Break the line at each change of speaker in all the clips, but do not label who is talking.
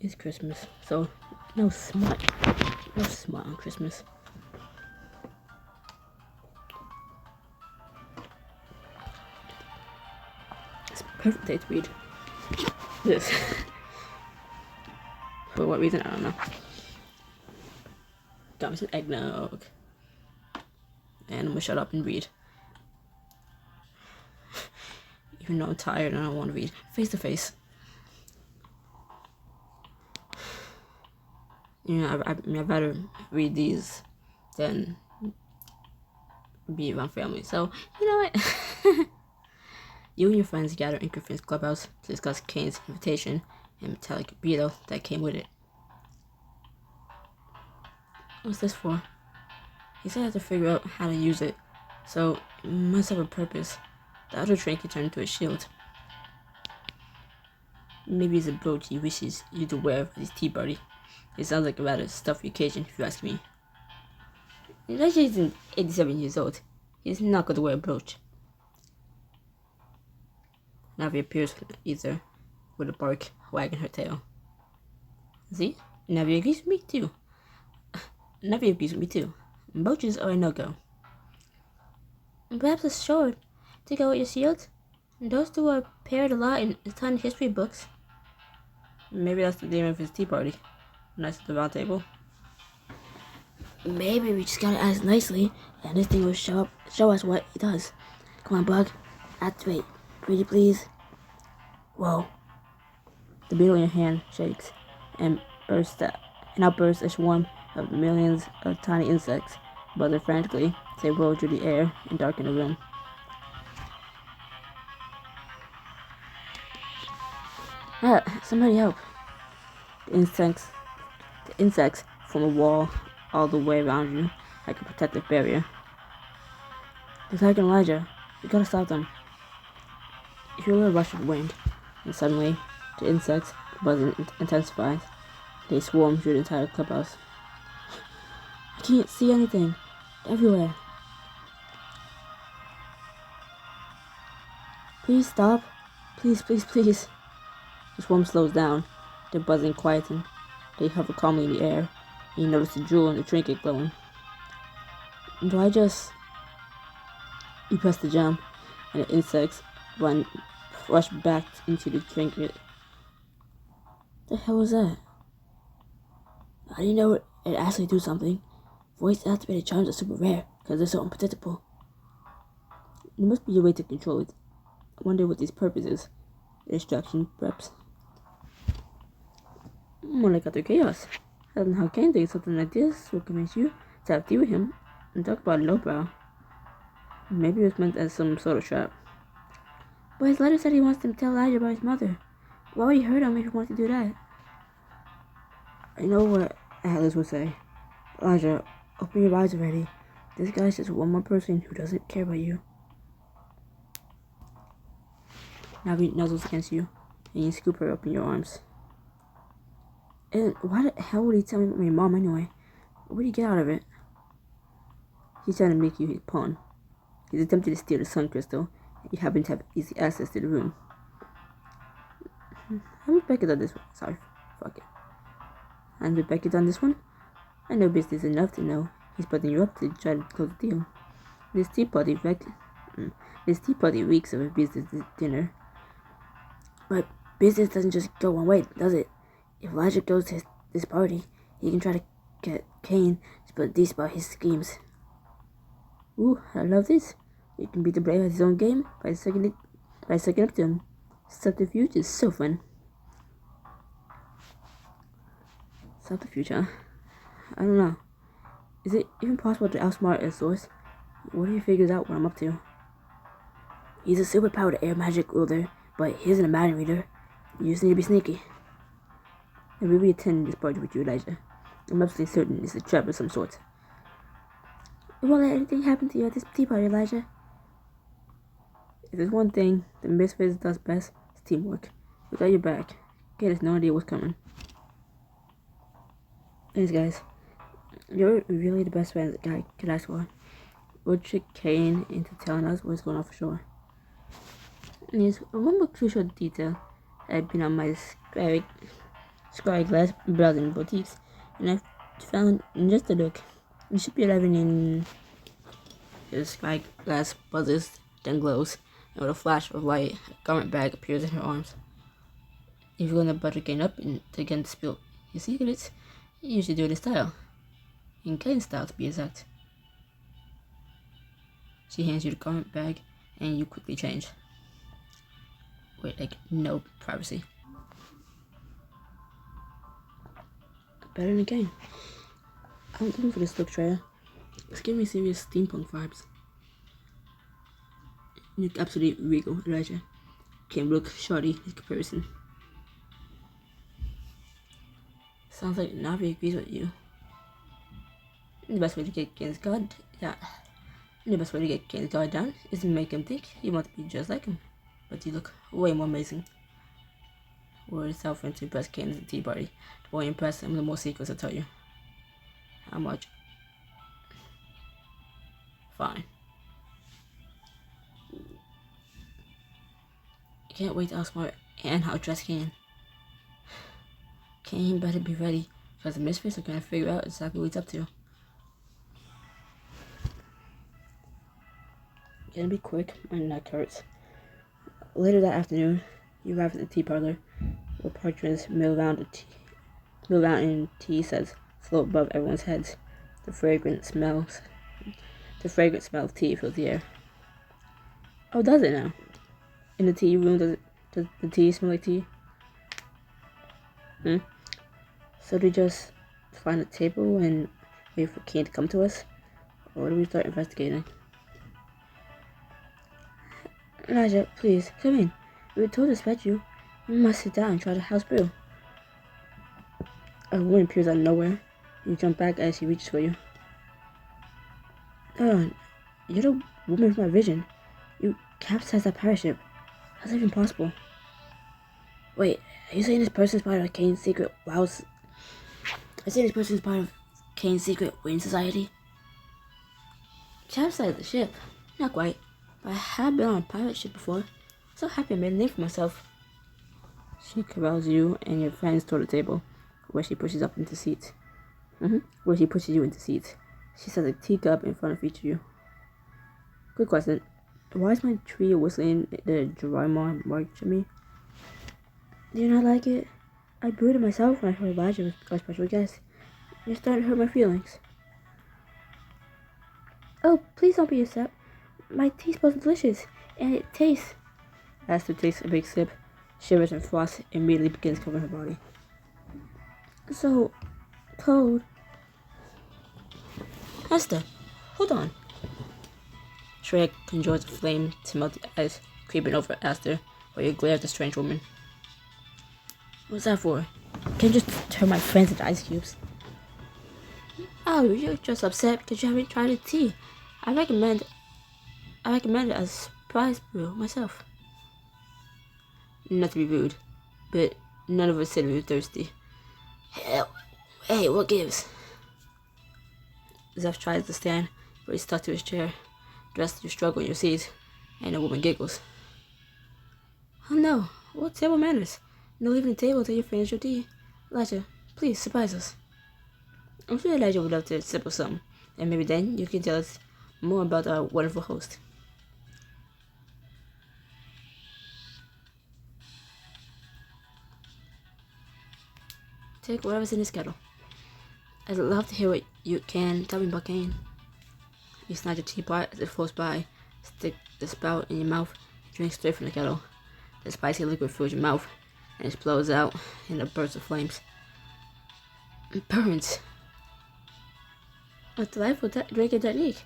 It's Christmas, so no smut. No smut on Christmas. It's a perfect day to read this. For what reason, I don't know. Got me some eggnog. And I'm gonna shut up and read. Even though I'm tired and I don't want to read. Face to face. You know, I'd rather read these than be around family. So, you know what? You and your friends gather in Griffin's clubhouse to discuss Kane's invitation and metallic burrito that came with it. What's this for? He said I have to figure out how to use it, so it must have a purpose. The other train can turn into a shield. Maybe it's a brooch he wishes you to wear for his tea party. It sounds like a rather stuffy occasion, if you ask me. Elijah isn't 87 years old. He's not going to wear a brooch. Navi appears either, with a bark wagging her tail. See? Navi agrees with me too. Navi agrees with me too. Brooches are a no-go. Perhaps a sword to go with your shield? Those two are paired a lot in a ton of history books. Maybe that's the name of his tea party. Nice at the round table. Maybe we just gotta ask nicely, and this thing will show us what it does. Come on, Bug. Activate. Pretty please. Whoa. The beetle in your hand shakes, and outbursts a swarm of millions of tiny insects, buzzing frantically as they roll through the air and darken the room. Somebody help. The insects form a wall all the way around you, like a protective barrier. It's like Elijah. We gotta stop them. You hear a little rush of wind, and suddenly, the insects' buzzing intensifies. They swarm through the entire clubhouse. I can't see anything. They're everywhere. Please stop. Please, please, please. The swarm slows down. Their buzzing quietens. They hover calmly in the air, and you notice the jewel and the trinket glowing. Do I just... You press the jump, and the insects rush back into the trinket. The hell was that? How do you know it actually do something? Voice-activated charms are super rare, because they're so unpredictable. There must be a way to control it. I wonder what this purpose is. Distraction, perhaps. More like utter chaos. I don't know how Kane thinks something like this will convince you to have tea with him and talk about lowbrow. Maybe it was meant as some sort of trap. But his letter said he wants to tell Elijah about his mother. Why would he hurt him if he wanted to do that? I know what Atlas would say. Elijah, open your eyes already. This guy's just one more person who doesn't care about you. Navi nuzzles against you, and you scoop her up in your arms. And why the hell would he tell me about my mom anyway? What would he get out of it? He's trying to make you his pawn. He's attempting to steal the sun crystal, and you happen to have easy access to the room. Haven't Becky done this one? Sorry, fuck it. Hasn't Becky done this one? I know business enough to know he's putting you up to try to close the deal. This tea party reeks of a business dinner. But business doesn't just go one way, does it? If Elijah goes to this party, he can try to get Kane to spill these about his schemes. Ooh, I love this. You can beat the brave at his own game by sucking up to him. Subterfuge is so fun. Subterfuge, huh? I don't know. Is it even possible to outsmart a source? What if he figures out what I'm up to? He's a superpowered air magic wielder, but he isn't a mind reader. You just need to be sneaky. I will be attending this party with you, Elijah. I'm absolutely certain it's a trap of some sort. We won't let anything happen to you at this tea party, Elijah. If there's one thing the Misfits does best, it's teamwork. We got your back. Kate has no idea what's coming. Thanks, guys. You're really the best friend that guy could ask for. We'll trick Kane into telling us what's going on for sure. And there's one more crucial detail that had been on my Sky Glass browsing boutiques, and I found just a look. You should be arriving in. His Sky Glass buzzes, then glows, and with a flash of light, a garment bag appears in her arms. If you're gonna butter gain up and to again spill your secrets, you should do it in style. In Kane's style, to be exact. She hands you the garment bag, and you quickly change. With, no privacy. Better than Kane. I'm looking for this look, Treya. It's giving me serious steampunk vibes. You look absolutely regal, Elijah. Can't look shoddy in comparison. Sounds like Navi agrees with you. The best way to get Kane's guard down is to make him think you want to be just like him. But you look way more amazing. Word itself went to impress Kane at the tea party. The more you impress him, the more secrets I'll tell you. How much? Fine. I can't wait to ask Mark and how to dress Kane. Kane better be ready, because the misfits are going to figure out exactly what he's up to. Gonna be quick, my neck hurts. Later that afternoon, you arrive at the tea parlor, where patrons mill around in tea sets float above everyone's heads. The fragrant smell of tea fills the air. Oh, does it now? In the tea room, does the tea smell like tea? So do we just find a table and wait for Kane to come to us? Or do we start investigating? Elijah, please, come in. We were told to expect you. You must sit down and try the house brew. A woman appears out of nowhere. You jump back as she reaches for you. Oh, you're the woman from my vision. You capsized that pirate ship. How's that even possible? Wait, are you saying this person's part of Kane's secret Are you saying this person's part of Kane's secret Wayne Society? Capsized the ship? Not quite. But I have been on a pirate ship before. So happy I made a name for myself. She corrals you and your friends toward the table, where she pushes up into seats. Where she pushes you into seats. She sets a teacup in front of each of you. Quick question. Why is my tree whistling the Jemima march at me? Do you not like it? I brewed it myself when I heard Elijah was our special guest. You're starting to hurt my feelings. Oh, please don't be upset. My tea smells delicious, and it tastes. Esther takes a big sip, shivers and frost immediately begins covering her body. So cold. Esther, hold on. Shrek conjures a flame to melt the ice, creeping over Esther, while you glare at the strange woman. What's that for? Can you just turn my friends into ice cubes? Oh, you're just upset because you haven't tried the tea. I recommend it as surprise brew myself. Not to be rude, but none of us said we were thirsty. Hey, what gives? Zeph tries to stand, but he's stuck to his chair. Dressed you struggle in your seat, and the woman giggles. Oh no, what terrible manners. No leaving the table until you finish your tea. Elijah, please surprise us. I'm sure Elijah would love to sip of some, and maybe then you can tell us more about our wonderful host. Take whatever's in this kettle. I'd love to hear what you can tell me about Kane. You snatch a teapot as it floats by, stick the spout in your mouth, drink straight from the kettle. The spicy liquid fills your mouth and explodes out in a burst of flames. It burns. A delightful drinking technique.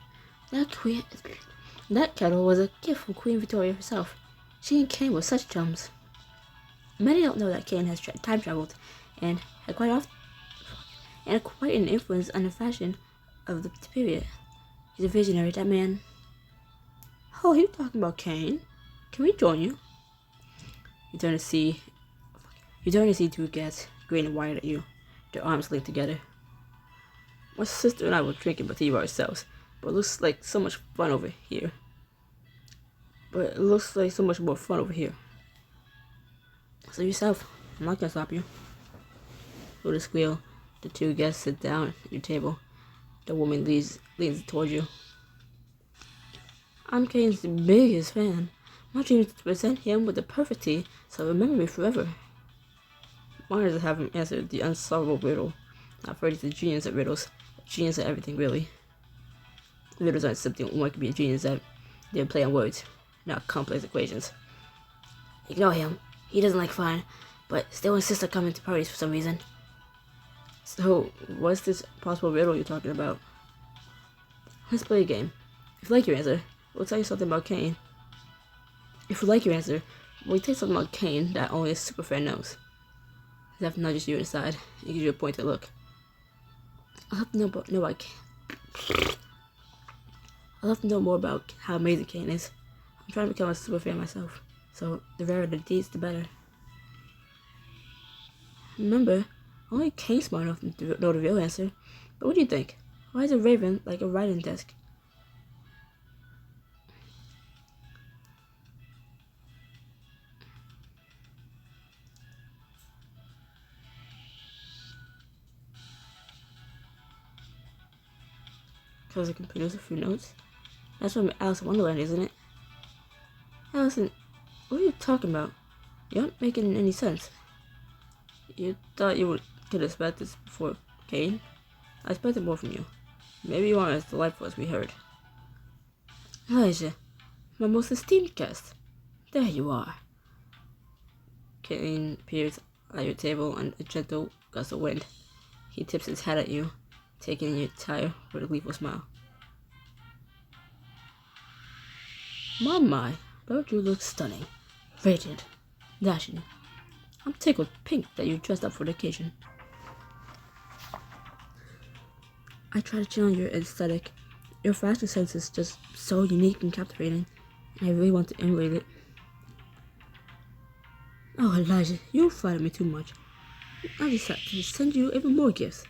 That kettle was a gift from Queen Victoria herself. She and Kane were such chums. Many don't know that Kane has time traveled and had quite an influence on the fashion of the period. He's a visionary, that man. Oh, you talking about Kane? Can we join you? You turn to see two cats grinning and wired at you, their arms linked together. My sister and I were drinking tea by ourselves, but it looks like so much fun over here. So yourself, I'm not gonna stop you. With a squeal, the two guests sit down at your table. The woman leans toward you. I'm Kane's biggest fan. My dream is to present him with the perfect tea, so remember me forever. Mine is to have him answer the unsolvable riddle. Not Freddy is a genius at riddles, a genius at everything, really. Riddles aren't something one can be a genius at. They're play on words, not complex equations. Ignore him. He doesn't like fun, but still insists on coming to parties for some reason. So, what's this possible riddle you're talking about? Let's play a game. If you like your answer, we'll tell you something about Kane. If you like your answer, we'll tell you something about Kane that only a super fan knows. Zeph nudges you inside and gives you a pointed look. I'll have to know more about how amazing Kane is. I'm trying to become a super fan myself, so the rarer the deeds, the better. Remember, only Kane's smart enough to know the real answer. But what do you think? Why is a raven like a writing desk? Because it can produce a few notes? That's from Alice in Wonderland, isn't it? Allison, what are you talking about? You aren't making any sense. You thought you could expect this before Kane? I expected more from you. Maybe you aren't as delightful as we heard. Elijah, my most esteemed guest. There you are. Kane peers at your table on a gentle gust of wind. He tips his hat at you, taking your attire with a gleeful smile. My, don't you look stunning, radiant, dashing. I'm tickled pink that you dressed up for the occasion. I try to channel your aesthetic. Your fashion sense is just so unique and captivating, and I really want to emulate it. Oh, Elijah, you flatter me too much. I decided to send you even more gifts.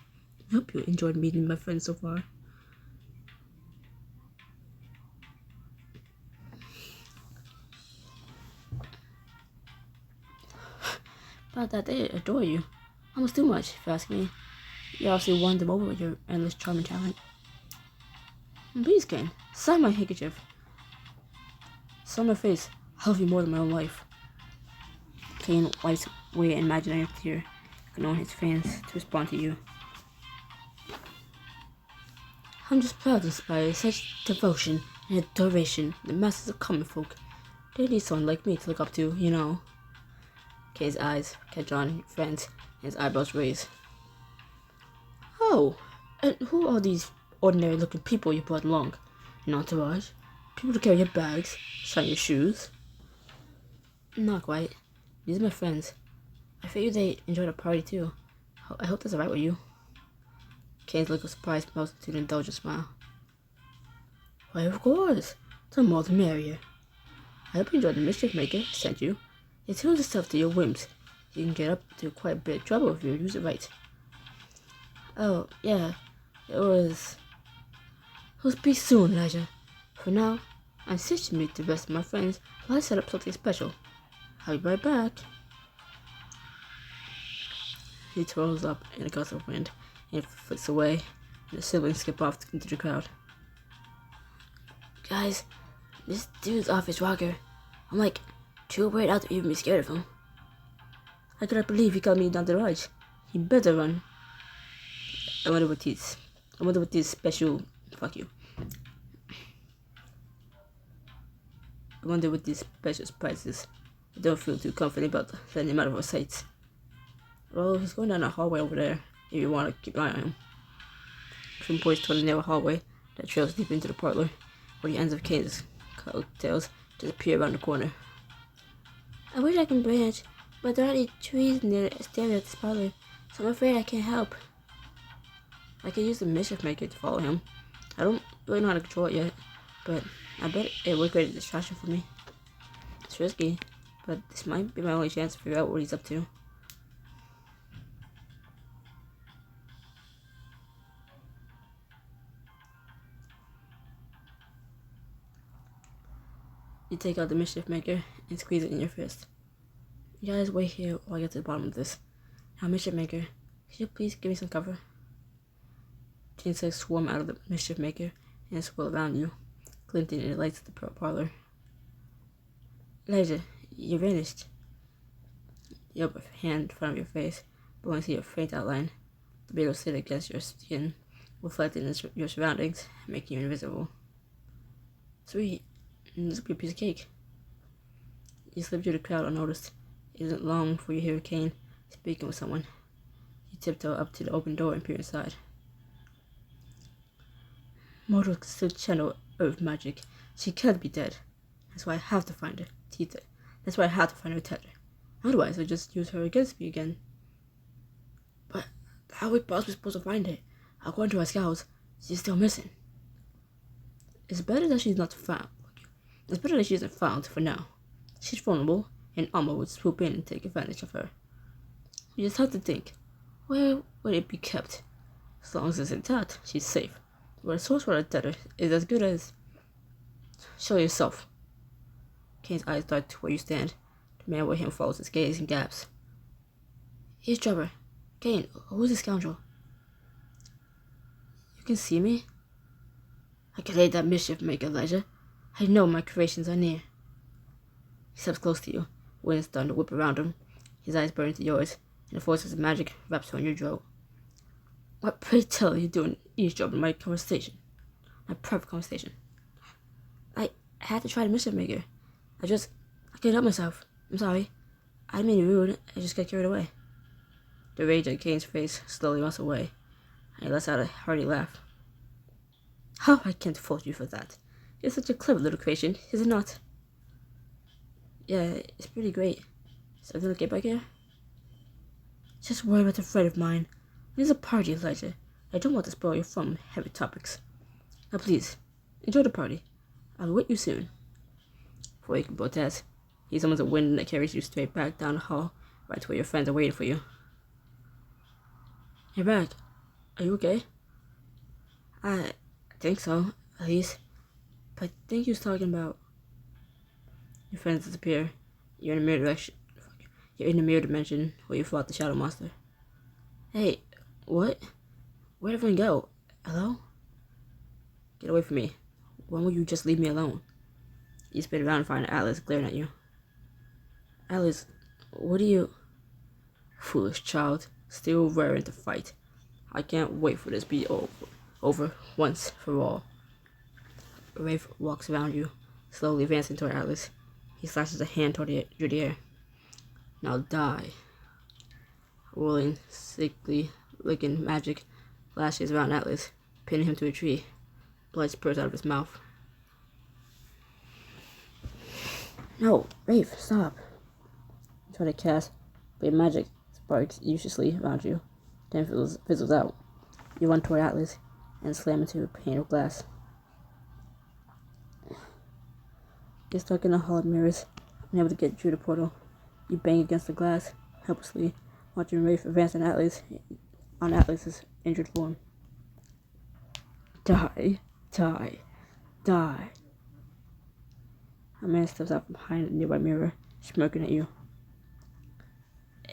I hope you enjoyed meeting my friends so far. About that, they adore you. Almost too much, if you ask me. You obviously won them over with your endless charm and talent. Please, Kane, sign my handkerchief. Sign my face. I love you more than my own life. Kane wipes away an imaginary tear, ignoring his fans to respond to you. I'm just proud to inspire such devotion and adoration in the masses of common folk. They need someone like me to look up to, you know. Kane's eyes catch on your friends, and his eyebrows raise. Oh, and who are these ordinary-looking people you brought along? An entourage? People to carry your bags, shine your shoes? Not quite. These are my friends. I figured they enjoyed the party too. I hope that's alright with you. Kane's look of surprise melts into an indulgent smile. Why, of course. The more the merrier. I hope you enjoyed the mischief maker I sent you. It tunes itself to your whims. You can get up to quite a bit of trouble if you use it right. Oh, yeah. It was... We'll speak soon, Elijah. For now, I insist you meet the rest of my friends while I set up something special. I'll be right back. He twirls up in a gust of wind and flicks away, and the siblings skip off into the crowd. Guys, this dude's off his rocker. I'm like too weird out to even be scared of him. I cannot believe he called me down the ledge. He better run. I wonder what these special... Fuck you. I wonder what these special surprises. I don't feel too confident about letting him out of our sights. Well, he's going down a hallway over there, if you want to keep an eye on him. Trim points toward a narrow hallway that trails deep into the parlor, where the ends of Kane's coattails disappear around the corner. I wish I could branch, but there aren't any trees near the stairway at this parlor, so I'm afraid I can't help. I could use the mischief maker to follow him. I don't really know how to control it yet, but I bet it would create a distraction for me. It's risky, but this might be my only chance to figure out what he's up to. You take out the mischief maker and squeeze it in your fist. You guys wait here while I get to the bottom of this. Now, mischief maker, Could you please give me some cover? Insects swarm out of the mischief maker and swirl around you, glinting in the lights of the parlor. Elijah, you vanished. You have a hand in front of your face, but only see a faint outline. The beetle sit against your skin, reflecting in your surroundings, making you invisible. Sweet. This could be a piece of cake. You slip through the crowd unnoticed. It isn't long before you hear Kane speaking with someone. You tiptoe up to the open door and peer inside. Mortal can still channel earth magic. She can't be dead. That's why I have to find her. Tita. That's why I have to find her tether. Otherwise, I'll just use her against me again. But how are we possibly supposed to find her? According to our scouts, she's still missing. It's better that she's not found. It's better that she isn't found for now. She's vulnerable, and Alma would swoop in and take advantage of her. You just have to think, where would it be kept? As long as it's intact, she's safe. But a source for a tether is as good as... Show yourself. Kane's eyes dart to where you stand. The man with him follows his gaze and gasps. Here's Trevor. Kane, who's this scoundrel? You can see me? I can hate that mischief maker, Elijah. I know my creations are near. He steps close to you, wind starting to whip around him. His eyes burn into yours, and the forces of magic wraps around your throat. What, pray tell, are you doing eavesdropping my conversation? My private conversation. I had to try the mischief maker. I couldn't help myself. I'm sorry. I didn't mean to be rude. I just got carried away. The rage on Kane's face slowly melts away, and he lets out a hearty laugh. How I can't fault you for that. You're such a clever little creation, is it not? Yeah, it's pretty great. So gonna get back here? Just worry about a friend of mine. There's a party, Elijah. I don't want to spoil you from heavy topics. Now please, enjoy the party. I'll wait you soon. Before you can protest, he summons a wind that carries you straight back down the hall, right to where your friends are waiting for you. You're back. Are you okay? I think so, at least. But I think he was talking about... Your friends disappear. You're in the mirror direction. You're in the mirror dimension where you fought the shadow monster. Hey, what? Where'd everyone go? Hello? Get away from me. When will you just leave me alone? You spin around and find Alice glaring at you. Alice, what are you... Foolish child, still raring to fight. I can't wait for this to be over once for all. Rafe walks around you, slowly advancing toward Alice. He slashes a hand toward the air. Now die. Whirling, sickly licking magic lashes around Atlas, pinning him to a tree. Blood spurts out of his mouth. No, Rafe, stop. You try to cast, but your magic sparks uselessly around you, then fizzles out. You run toward Atlas and slam into a pane of glass. You're stuck in a hall of mirrors, unable to get through the portal. You bang against the glass, helplessly, watching Rafe advance on Atlas's injured form. Die, die, die. A man steps out from behind a nearby mirror, smirking at you.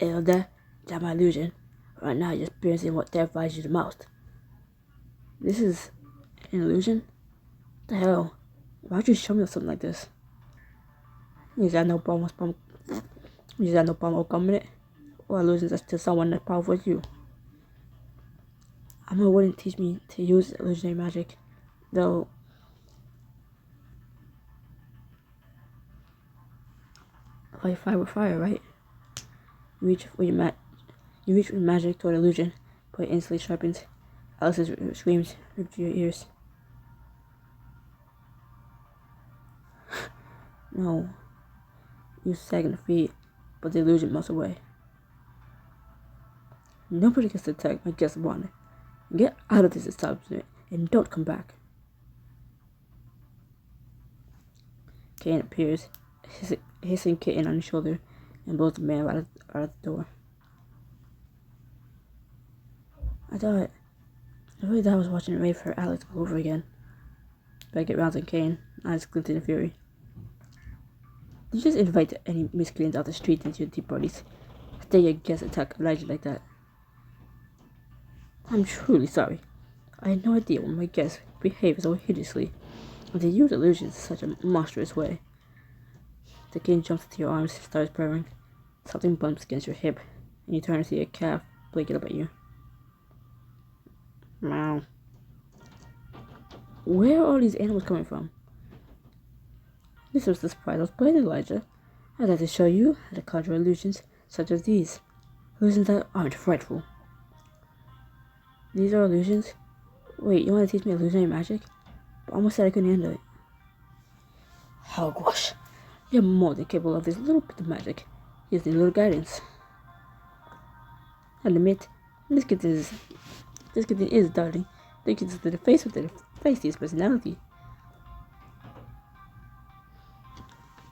Elder, that's my illusion. Right now you're experiencing what terrifies you the most. This is an illusion? What the hell? Why'd you show me something like this? You got no problem coming it? Or illusions to someone as powerful as you. Amma wouldn't teach me to use illusionary magic, though. Like fire with fire, right? You reach with magic toward illusion, but it instantly sharpens. Alice's screams rip to your ears. No. You sag in the feet, but the illusion melts away. Nobody gets to attack my guest of honor. Get out of this establishment and don't come back. Kane appears, hissing Kitten on his shoulder, and blows the man out of the door. I really thought I was watching Ray for Alex all over again. Beckett rounds on Kane, eyes glinting in fury. Did you just invite any miscreants out the street into your tea parties? Stay your guest attack Elijah like that. I'm truly sorry. I had no idea when my guests behaved so hideously, and they use illusions in such a monstrous way. The king jumps into your arms, starts purring. Something bumps against your hip, and you turn to see a calf blinking up at you. Meow. Where are all these animals coming from? This was the surprise I was playing, Elijah. I'd like to show you how to conjure illusions such as these. Illusions that aren't frightful. These are illusions? Wait, you want to teach me illusionary magic? But I almost said I couldn't handle it. Hogwash. You're more than capable of this little bit of magic. You just need a little guidance. I'll admit, this kitten is darling. They can to the face with the faciest personality.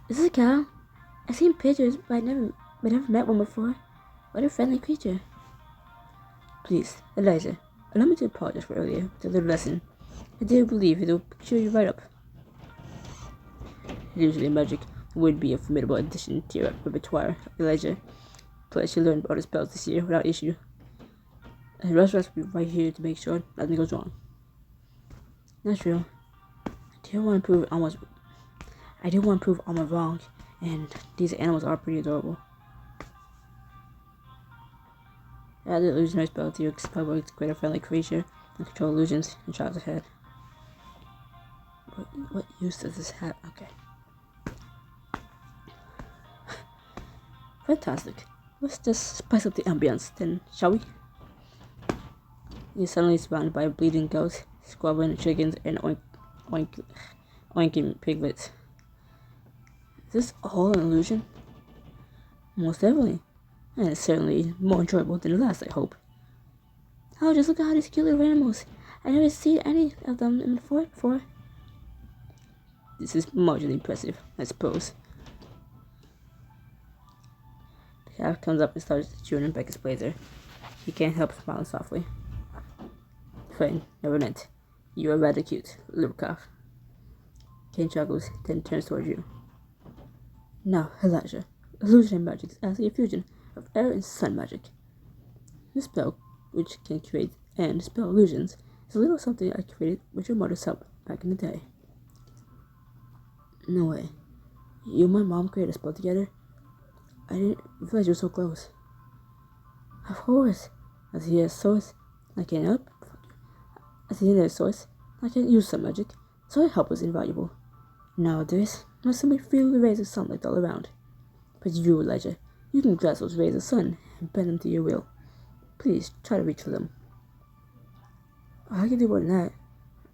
Is this a cow? I've seen pictures, but I've never met one before. What a friendly creature. Please, Elijah, allow me to apologize for earlier with a little lesson. I do believe it will cheer you right up. Usually magic would be a formidable addition to your repertoire, Elijah. Plus, you learned about his spells this year without issue. And Russ will be right here to make sure nothing goes wrong. Not true. I do want to prove Alma wrong, and these animals are pretty adorable. Add the illusionary spell to your expel to create a friendly creature and control illusions and shots ahead. What use does this have? Okay. Fantastic. Let's just spice up the ambience then, shall we? You're suddenly surrounded by bleeding goats, squabbling chickens, and oinking piglets. Is this all an illusion? Most definitely. And it's certainly more enjoyable than the last, I hope. Oh, just look at all these cute little animals. I never seen any of them in the forest before. This is marginally impressive, I suppose. The calf comes up and starts chewing Becca's blazer. He can't help smiling softly. Friend, never meant. You are rather cute, little calf. Kane chuckles, then turns towards you. Now, Elijah, illusionary magic is actually a fusion of air and sun magic. This spell, which can create and dispel illusions, is a little something I created with your mother's help back in the day. No way. You and my mom created a spell together? I didn't realize you were so close. Of course. As he has source, I can't help. As he has source, I can't use some magic, so her help was invaluable. Nowadays, I simply feel the rays of sunlight all around. But you, Elijah, you can grasp those rays of sun and bend them to your will. Please, try to reach for them. I can do more than that.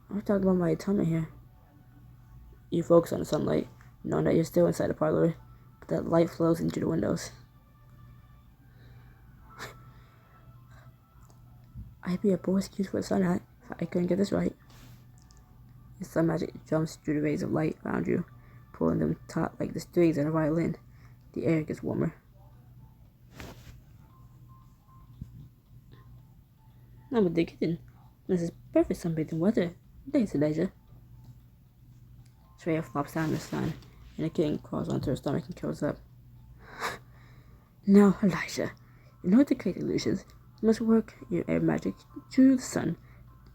I'm talking about my atonement here. You focus on the sunlight, knowing that you're still inside the parlor, but that light flows into the windows. I'd be a poor excuse for a sun hat if I couldn't get this right. The sun magic jumps through the rays of light around you, pulling them taut like the strings on a violin. The air gets warmer. I'm a kitten. This is perfect sunbathing weather. Thanks, Elijah. Shreya flops down in the sun, and the kitten crawls onto her stomach and curls up. Now, Elijah, in order to create illusions, you must work your air magic through the sun,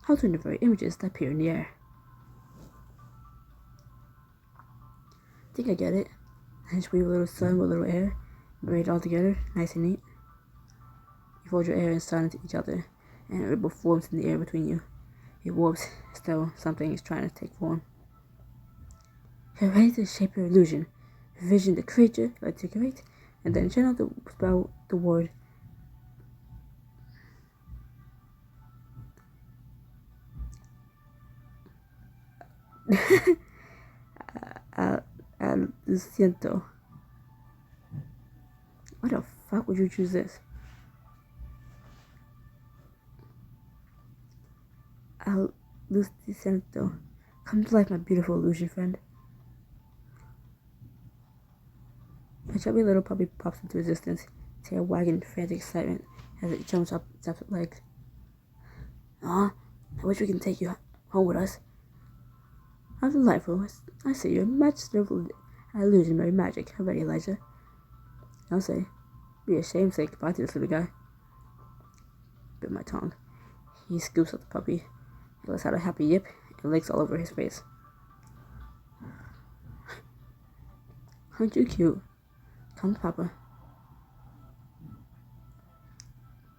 altering the very images that appear in the air. I think I get it. I just weave a little sun with a little air, braid it all together, nice and neat. You fold your air and sun into each other, and a ripple forms in the air between you. It warps as though something is trying to take form. You're ready to shape your illusion, envision the creature you like to create, and then channel the spell, the word. Al siento. Why the fuck would you choose this? Al siento. Come to life, my beautiful illusion friend. A chubby little puppy pops into existence, tail wagging in frantic excitement as it jumps up its up legs. Aw, I wish we can take you home with us. How delightful. I see you're masterful at illusionary magic already, Elijah. I'll say, be ashamed to say goodbye to this little guy. Bit my tongue. He scoops up the puppy. He lets out a happy yip and licks all over his face. Aren't you cute? Come, Papa.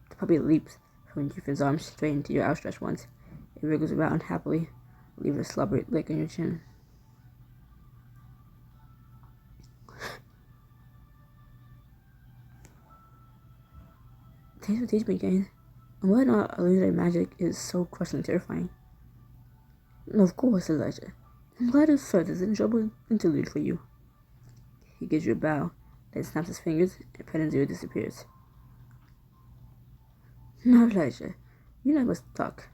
The puppy leaps from Ethan's arms straight into your outstretched ones. It wriggles around happily, leaving a slobbery lick on your chin. Thanks for teaching me, Kane. I'm glad not illusionary magic is so crushingly terrifying. No, of course, Elijah. I'm glad it served as an enjoyable interlude for you. He gives you a bow, then snaps his fingers, and Pedenzio disappears. Now, Elijah, you and I must talk.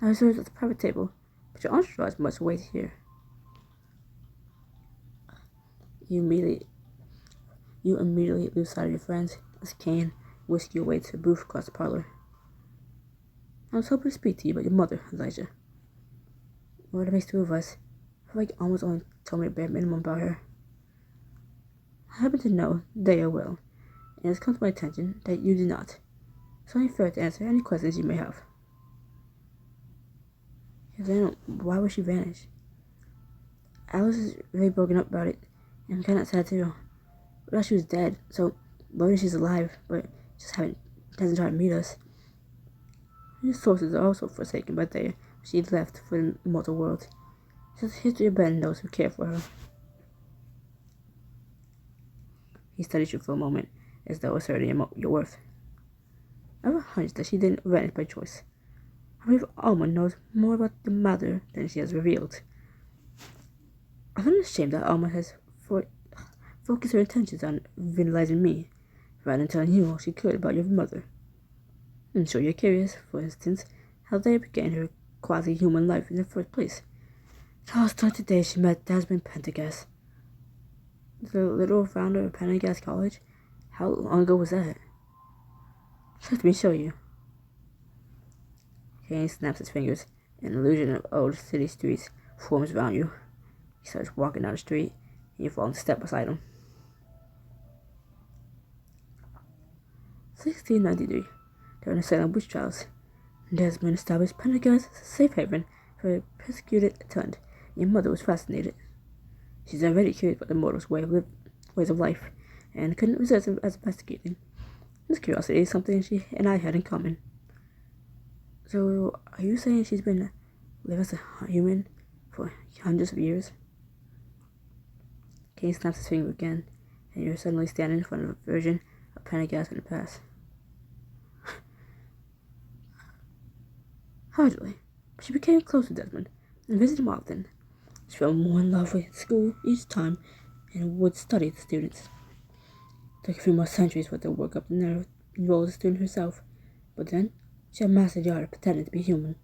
I reserved at the private table, but your entourage must wait here. You immediately lose sight of your friends as Kane whisks you away to a booth across the parlor. I was hoping to speak to you about your mother, Elijah. What it makes two of us, I feel like almost only told me a bare minimum about her. I happen to know Dea well, and it's come to my attention that you do not. It's only fair to answer any questions you may have. Because then, why would she vanish? Alice is really broken up about it, and I'm kind of sad too. We thought she was dead, so maybe she's alive, but doesn't try to meet us. His sources are also forsaken by Dea. She left for the immortal world. It's a history of Ben those who care for her. He studies you for a moment, as though asserting your worth. I have a hunch that she didn't vanish by choice. I believe Alma knows more about the matter than she has revealed. I find it a shame that Alma has focused her attentions on villainizing me, rather than telling you all she could about your mother. I'm sure you're curious, for instance, how they began her quasi-human life in the first place. It all started the day she met Desmond Pendergast, the literal founder of Pendergast College. How long ago was that? Let me show you. Kane snaps his fingers. An illusion of old city streets forms around you. He starts walking down the street, and you fall into step beside him. 1693, during the Salem witch trials, Desmond established Pendergast as a safe haven for a persecuted attendant. Your mother was fascinated. She's already curious about the mortals' ways of life, and couldn't resist as investigating. This curiosity is something she and I had in common. So, are you saying she's been living as a human for hundreds of years? Kane snaps his finger again, and you're suddenly standing in front of a version of Pendergast in the past. Hardly, but she became close to Desmond and visited him often. She fell more in love with school each time and would study the students. It took a few more centuries for her to work up the nerve and enroll as a student herself, but then she had mastered the art of pretending to be human.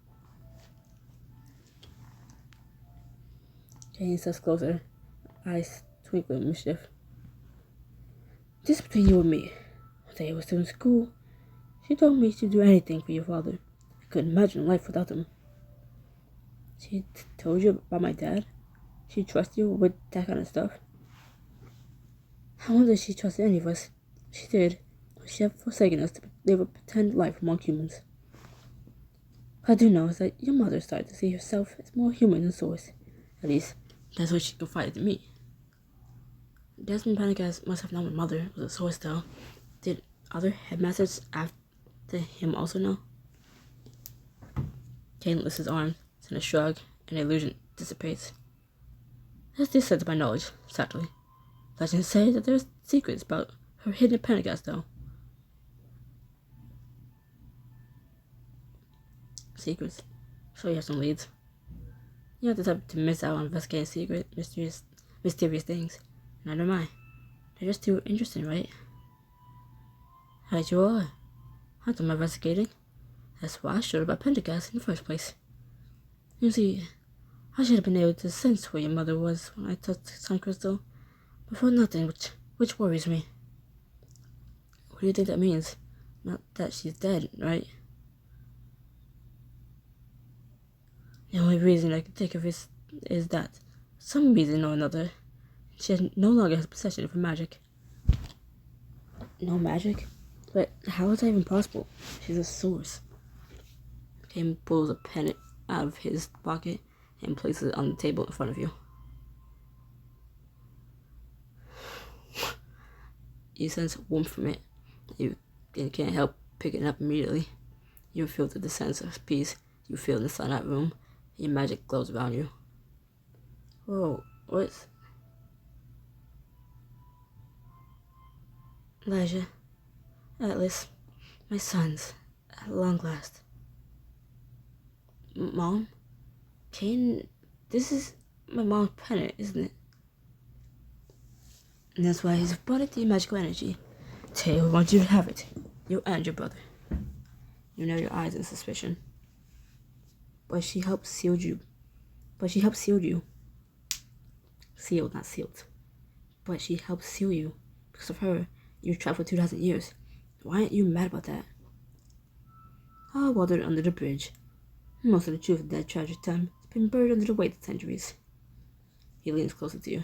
Jane steps closer, eyes twinkling with mischief. Just between you and me, one day I was still in school. She told me she'd do anything for your father. I couldn't imagine life without him. She told you about my dad? She trusted you with that kind of stuff? I wonder if she trusted any of us. She did. She had forsaken us to live a pretend life among humans. What I do know is that your mother started to see herself as more human than Source. At least, that's what she confided to me. Desmond Pendergast must have known my mother was a Source, though. Did other headmasters after him also know? Kane lifts his arms, and a shrug, and the illusion dissipates. That's the extent of my knowledge, sadly. Legends say that there's secrets about her hidden Pendergast, though. Secrets? Sure you have some leads. You're not the type to miss out on investigating secret, mysterious things. Neither am I. They're just too interesting, right? Right you are. I've done my investigating. That's why I showed about Pendergast in the first place. You see, I should have been able to sense where your mother was when I touched the sun crystal, but for nothing, which worries me. What do you think that means? Not that she's dead, right? The only reason I can think of is that, for some reason or another, she no longer has possession of her magic. No magic? But how is that even possible? She's a source. Kane pulls a pen out of his pocket and places it on the table in front of you. You sense warmth from it. You can't help picking it up immediately. You feel the sense of peace you feel inside that room. Your magic glows around you. Whoa, what's... Elijah, Atlas, my sons, at long last. Mom? Kane, this is my mom's pennant, isn't it? And that's why he's brought it to your magical energy. Tail wants you to have it. You and your brother. You know your eyes in suspicion. But she helped shield you. Sealed, not sealed. But she helped seal you. Because of her, you traveled 2,000 years. Why aren't you mad about that? All water under the bridge. Most of the truth of that tragic time has been buried under the weight of centuries. He leans closer to you.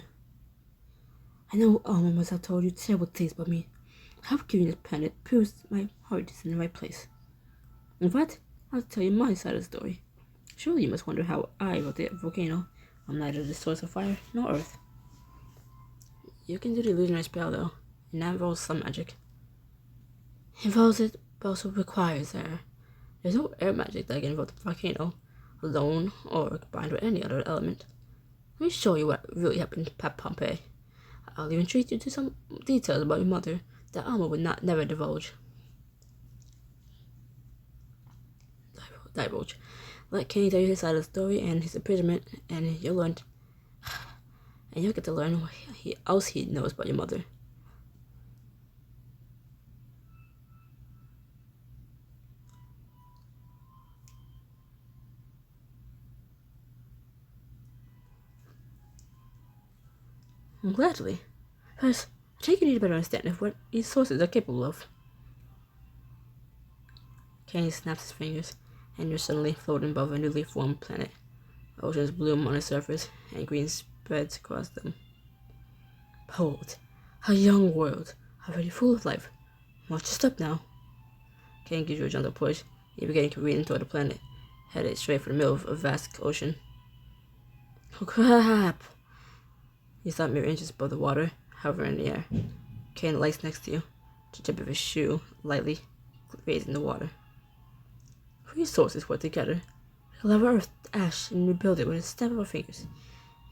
I know Alma must have told you terrible things about me. How giving this planet proves my heart is in the right place. In fact, I'll tell you my side of the story. Surely you must wonder how I wrote the volcano. I'm neither the source of fire nor earth. You can do the illusionary spell though, and that involves some magic. Involves it, but also requires air. There's no air magic that can invoke the volcano, alone or combined with any other element. Let me show you what really happened at Pompeii. I'll even treat you to some details about your mother that Alma would never divulge. Divulge. Let Kenny tell you his side of the story and his imprisonment, and you'll get to learn what else he knows about your mother. Gladly. First, I think you need a better understanding of what these sources are capable of. Kenny snaps his fingers, and you're suddenly floating above a newly formed planet. Oceans bloom on the surface, and green spreads across them. Behold, a young world, already full of life. Watch your step now. Kenny gives you a gentle push. You begin careening toward the planet, headed straight for the middle of a vast ocean. Oh crap! You stop mere inches above the water, hovering in the air. Kane lights next to you, the tip of his shoe lightly raising the water. Resources put together. We'll have earth, ash, and rebuild it with a snap of our fingers.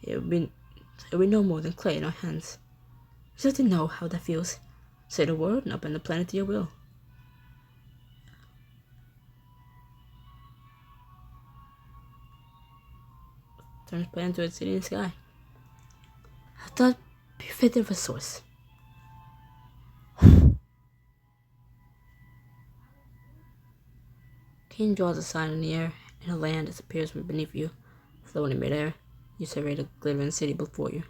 It'll be no more than clay in our hands. You have to know how that feels. Say the word and I'll bend the planet to your will. Turns planet into a city in the sky. I thought be fit of a source. Kane draws a sign in the air, and a land disappears from beneath you, floating in midair. You survey the glittering city before you.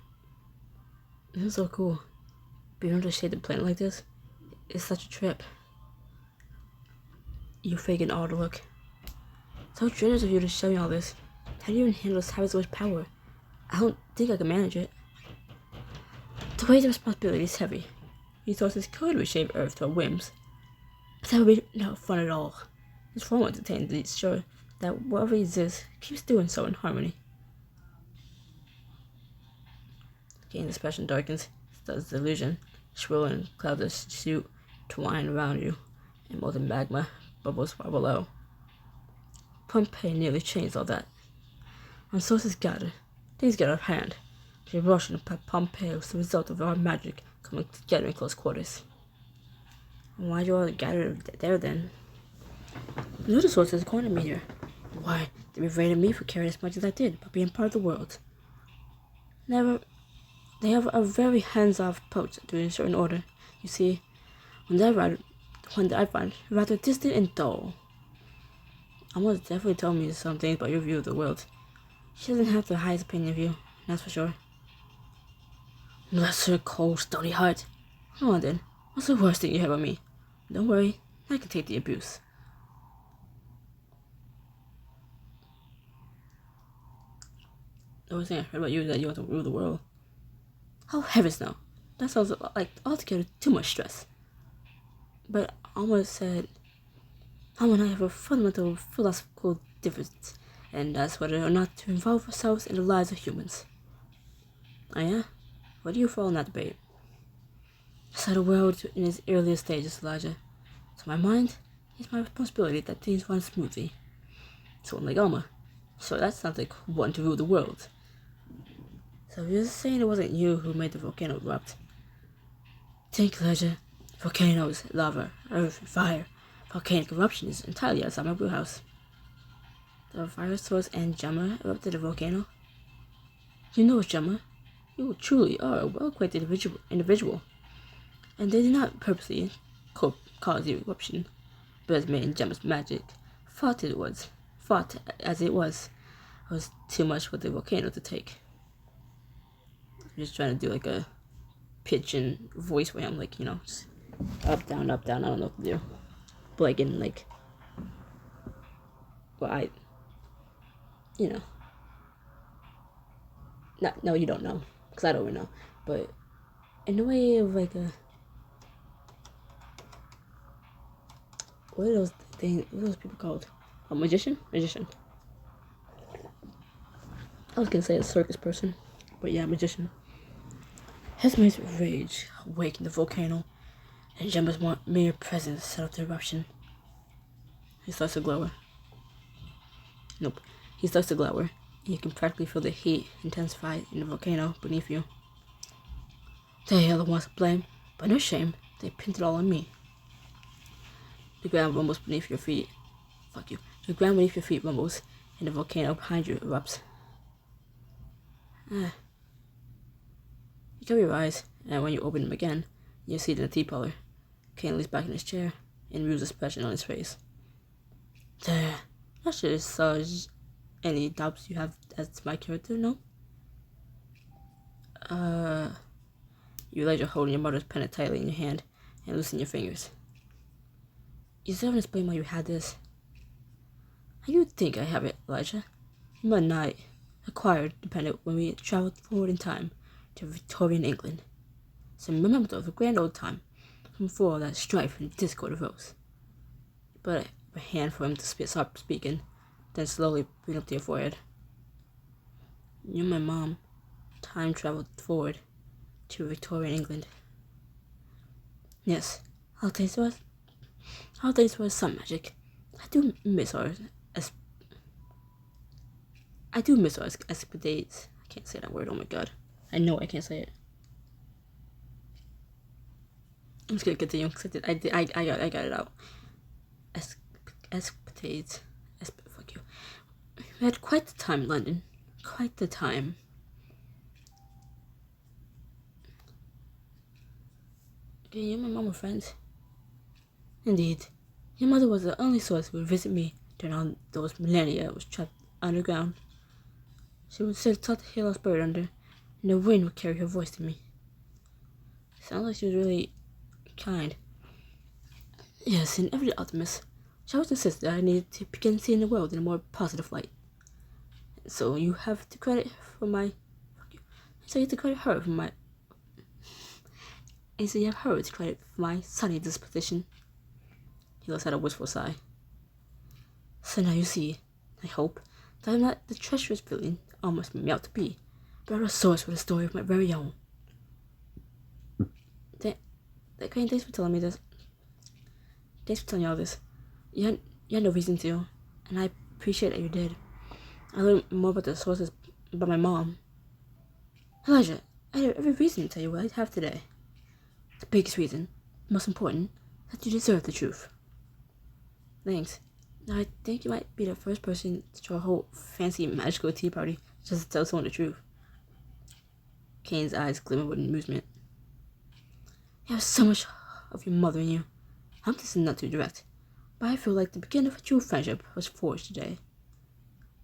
This is so cool. Being able to shape the planet like this is such a trip. You faking all the look. So generous of you to show me all this. How do you even handle having so much power? I don't think I can manage it. The weight of responsibility is heavy. Resources could reshape Earth to our whims, but that would be no fun at all. It's far more entertaining to ensure that whatever exists keeps doing so in harmony. Gain expression darkens, studs the illusion. Swirling clouds of shoot twine around you, and molten magma bubbles far below. Pompeii nearly changed all that. When sources gather, things get out of hand. The eruption of Pompeii was the result of our magic coming together in close quarters. Why'd you all gather there then? The other sources cornered me here. Why, they berated me for caring as much as I did about being part of the world. They have a very hands-off approach to ensure an order. You see, when I find rather distant and dull. Almost definitely told me some things about your view of the world. She doesn't have the highest opinion of you, that's for sure. Bless her cold, stony heart. Come on then, what's the worst thing you heard about me? Don't worry, I can take the abuse. The only thing I heard about you is that you want to rule the world. Oh heavens no, that sounds like altogether too much stress. But Alma said, Mom and I have a fundamental philosophical difference, and that's whether or not to involve ourselves in the lives of humans. Oh yeah? Where do you fall in that debate? I saw the world in its earliest stages, Elijah. To my mind, it's my responsibility that things run smoothly. So unlike Alma. So that sounds like wanting to rule the world. So you're saying it wasn't you who made the volcano erupt? Think, Elijah. Volcanoes, lava, earth, and fire. Volcanic eruption is entirely outside my wheelhouse. The fire source and Gemma erupted a volcano? You know Gemma. You truly are a well-acquainted individual. And they did not purposely cause the eruption, but as made in Gemma's magic, thought as it was too much for the volcano to take. I'm just trying to do like a pitch and voice where I'm like, just up, down, I don't know what to do. But like in like, well, no, you don't know, because I don't really know, but in the way of like what are those things, what are those people called? A magician? Magician. I was gonna say a circus person, but yeah, magician. Hesme's rage awakened the volcano, and Gemma's mere presence set off the eruption. He starts to glower. Nope. He starts to glower, and you can practically feel the heat intensify in the volcano beneath you. They are the ones to blame, but no shame, they pinned it all on me. The ground rumbles beneath your feet. Fuck you. The ground beneath your feet rumbles, and the volcano behind you erupts. You cover your eyes, and when you open them again, you're seated in a tea parlor. Kane leans back in his chair, and reveals expression on his face. There. Not sure there's any doubts you have as to my character, no? You realize you're holding your mother's pen tightly in your hand, and loosen your fingers. You still haven't explained why you had this. How do you think I have it, Elijah? Mother and I acquired dependent when we traveled forward in time to Victorian England. Some remembrance of a grand old time from before that strife and discord arose. But a hand for him to stop speaking, then slowly bring up to your forehead. You and my mom time traveled forward to Victorian England. Yes, I'll taste was some magic. I do miss our escapades. I can't say that word, oh my god. I know I can't say it. I'm just gonna continue because I got it out. Escapades. Fuck you. We had quite the time in London. Quite the time. Okay, you and my mom were friends. Indeed. Your mother was the only source who would visit me during all those millennia I was trapped underground. She would sit tucked the lost bird under, and the wind would carry her voice to me. Sounds like she was really kind. Yes, an everyday optimist. She always insisted that I needed to begin seeing the world in a more positive light. So you have to credit her for my... So you have to credit her for my... And so you have her to credit for my sunny disposition. He lets out a wistful sigh. So now you see, I hope, that I'm not the treacherous villain almost made me out to be, but a source with a story of my very own. Thanks for telling me this. Thanks for telling me all this. You had no reason to, and I appreciate that you did. I learned more about the sources by my mom. Elijah, I have every reason to tell you what I have today. The biggest reason, most important, that you deserve the truth. Thanks. Now I think you might be the first person to throw a whole fancy magical tea party just to tell someone the truth. Kane's eyes glimmered with amusement. You have so much of your mother in you. I'm just not too direct, but I feel like the beginning of a true friendship was forged today.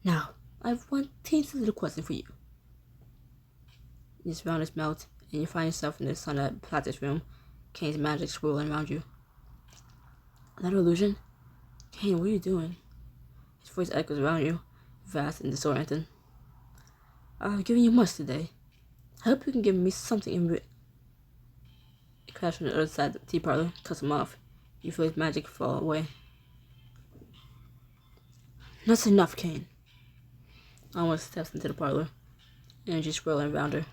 Now, I have one teensy little question for you. You surround his mouth, and you find yourself in the sunlit practice room, Kane's magic swirling around you. Another illusion? Kane, what are you doing? His voice echoes around you, vast and disoriented. I've given you much today. I hope you can give me something in return. He crashed from the other side of the tea parlor, cuts him off. You feel his magic fall away. That's enough, Kane. Alma steps into the parlor, energy swirling around her.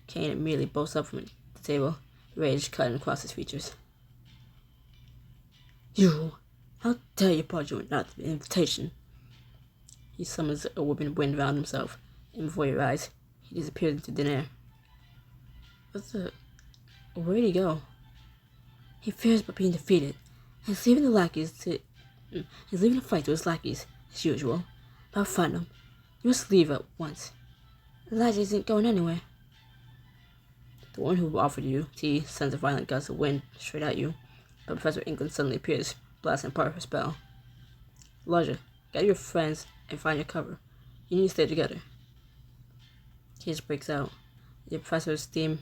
Kane immediately bolts up from the table, rage cutting across his features. You! How dare you barge without the invitation? He summons a whipping wind around himself, and before your eyes, he disappears into thin air. Where'd he go? He fears but being defeated, and he's leaving the fight to his lackeys, as usual. I'll find him. You must leave at once. Elijah isn't going anywhere. The one who offered you tea sends a violent gust of wind straight at you, but Professor England suddenly appears, blasting part of her spell. Elijah, gather your friends and find your cover. You need to stay together. Chaos breaks out. Your professors stream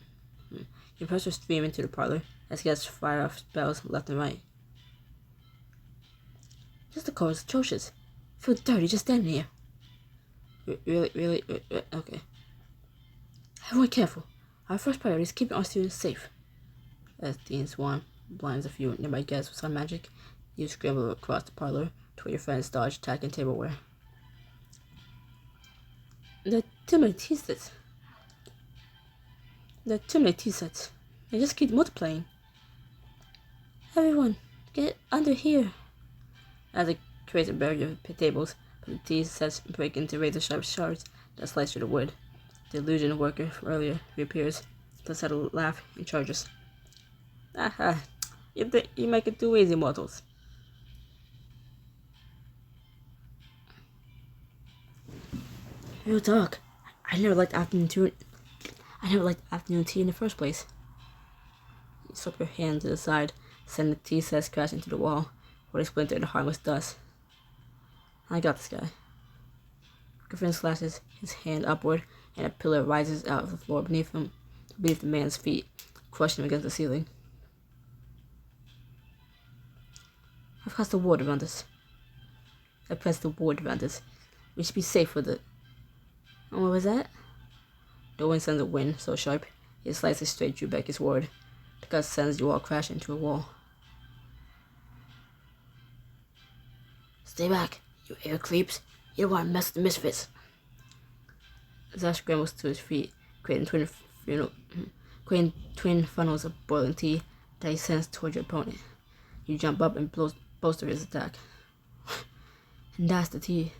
into the parlor as guests fire off spells left and right. Just the cold is atrocious. I feel dirty just standing here. Really? Okay. Everyone careful. Our first priority is keeping our students safe. As Dean Swan blinds a few nearby guests with sun magic, you scramble across the parlor to where your friends dodge attacking tableware. The timid tea sets. They just keep multiplying. Everyone, get under here. As it creates a barrier of tables, but the tea sets break into razor-sharp shards that slice through the wood. The illusion worker from earlier reappears, lets out a laugh, and charges. Aha! You make it too easy, mortals. Real talk. I never liked afternoon tea in the first place. You slip your hand to the side, send the tea sets crashing into the wall, where they splinter into harmless dust. I got this guy. Griffin slashes his hand upward, and a pillar rises out of the floor beneath the man's feet, crushing him against the ceiling. I've cast a ward around us. I pressed the ward around us. We should be safe with it. And what was that? The wind sends a wind so sharp, it slices straight through Becky's ward. The gust sends you all crashing into a wall. Stay back, you air creeps. You don't want to mess with the misfits. Zash scrambles to his feet, creating twin funnels of boiling tea that he sends toward your opponent. You jump up and bolster his attack. And that's the tea.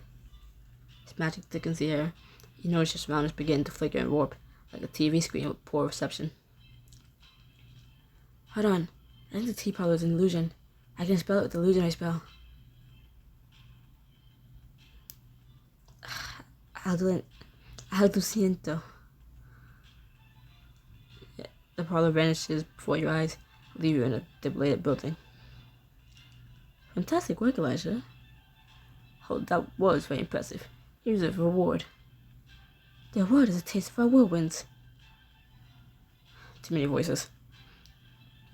His magic thickens the air. You notice your surroundings begin to flicker and warp, like a TV screen with poor reception. Hold on. I think the tea parlor is an illusion. I can spell it with the illusionary spell. Aldo siento. The parlor vanishes before your eyes, leave you in a dilapidated building. Fantastic work, Elijah. Oh, that was very impressive. Here's a reward. The reward is a taste of our whirlwinds. Too many voices.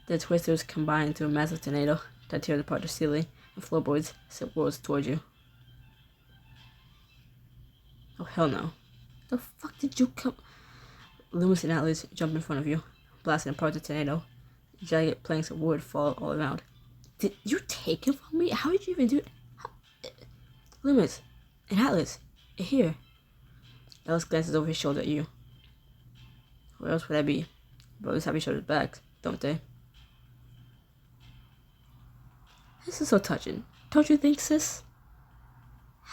The twisters combine into a massive tornado that tears apart the ceiling and floorboards as it whirls towards you. Oh, hell no. The fuck did you come? Loomis and Atlas jump in front of you, blasting apart the tornado. Jagged planks of wood fall all around. Did you take it from me? How did you even do it? Loomis and Atlas, here. Alice glances over his shoulder at you. Where else would I be? Brothers have each other's backs, don't they? This is so touching. Don't you think, sis?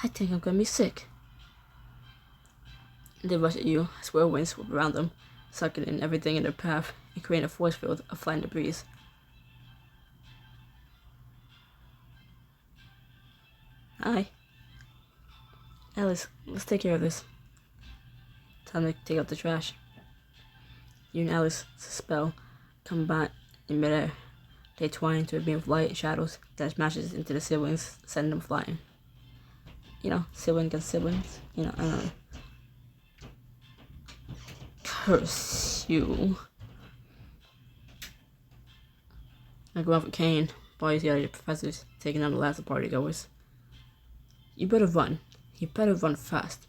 I think I'm gonna be sick. They rush at you as whirlwinds swoop around them, sucking in everything in their path and creating a force field of flying debris. Hi. Alice, let's take care of this. Time to take out the trash. You and Alice's spell combine in midair. They twine into a beam of light and shadows that smashes into the siblings, sending them flying. You know, sibling against siblings. You know, I don't know. Curse you. I go out with Kane, while you see all your professors taking on the last of the partygoers. You better run. You better run fast.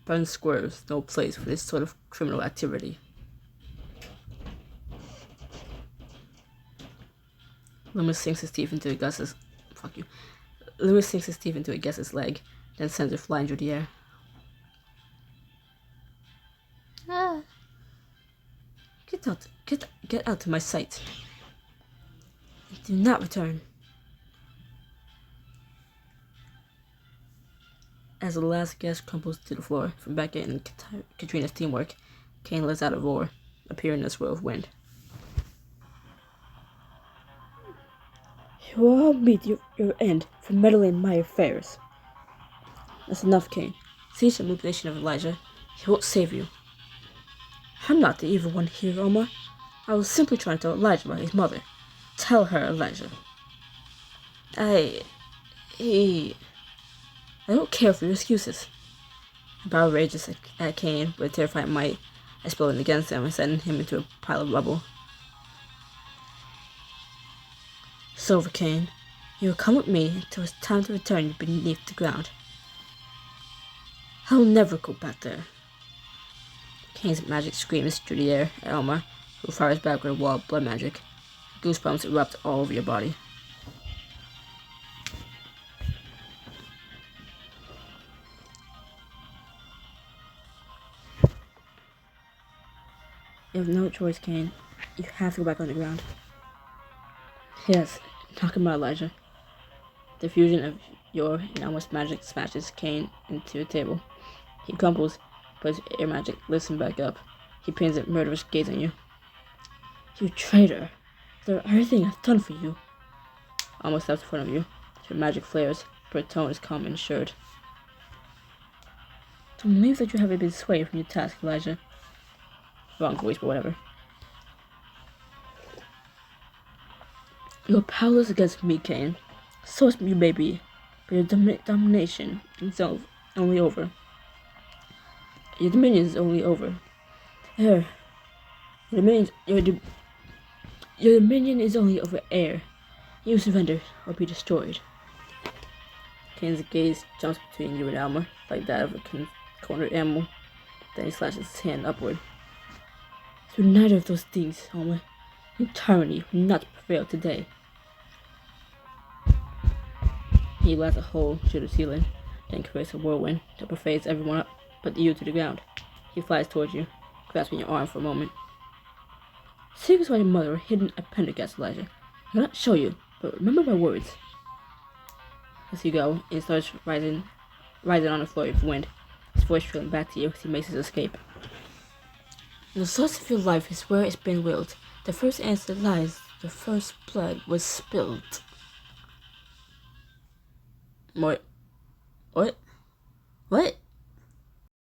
Burn Square's no place for this sort of criminal activity. Loomis sinks his teeth into Gus's Lewis sinks his teeth into it, gets his leg, then sends it flying through the air. Ah. Get out of my sight. Do not return. As the last guest crumples to the floor from Becca and Katrina's teamwork, Kane lets out a roar, appearing in a swirl of wind. You will all meet your end for meddling in my affairs. That's enough, Kane. Cease your manipulation of Elijah. He won't save you. I'm not the evil one here, Omar. I was simply trying to tell Elijah about his mother. Tell her, Elijah. I don't care for your excuses. Barrel rages at Kane with terrifying might, exploding against him and sending him into a pile of rubble. It's over, Kane. You will come with me until it's time to return you beneath the ground. I'll never go back there. Kane's magic screams through the air at Elmer, who fires back with a wall of blood magic. Goosebumps erupt all over your body. You have no choice, Kane. You have to go back on the ground. Yes, knock him out, Elijah. The fusion of your and Elmer's magic smashes Kane into a table. He crumbles, but his air magic lifts him back up. He pins a murderous gaze on you. You traitor! After everything I've done for you. Almost steps in front of you. Her magic flares, but her tone is calm and assured. Don't believe that you haven't been swayed from your task, Elijah. Wrong voice, but whatever. You're powerless against me, Kane. So you may be, but your domination is only over. Your dominion is only over. Your dominion is only over air. You surrender or be destroyed. Kane's gaze jumps between you and Alma, like that of a cornered animal. Then he slashes his hand upward. Through neither of those things, Alma, your tyranny will not prevail today. He blasts a hole through the ceiling, then creates a whirlwind that pervades everyone up but you to the ground. He flies towards you, grasping your arm for a moment. Secrets about your mother are hidden appendix, Elijah. I will not show you, but remember my words. As you go, he starts rising on the floor of wind, his voice trailing back to you as he makes his escape. The source of your life is where it's been willed. The first answer lies, the first blood was spilled. What?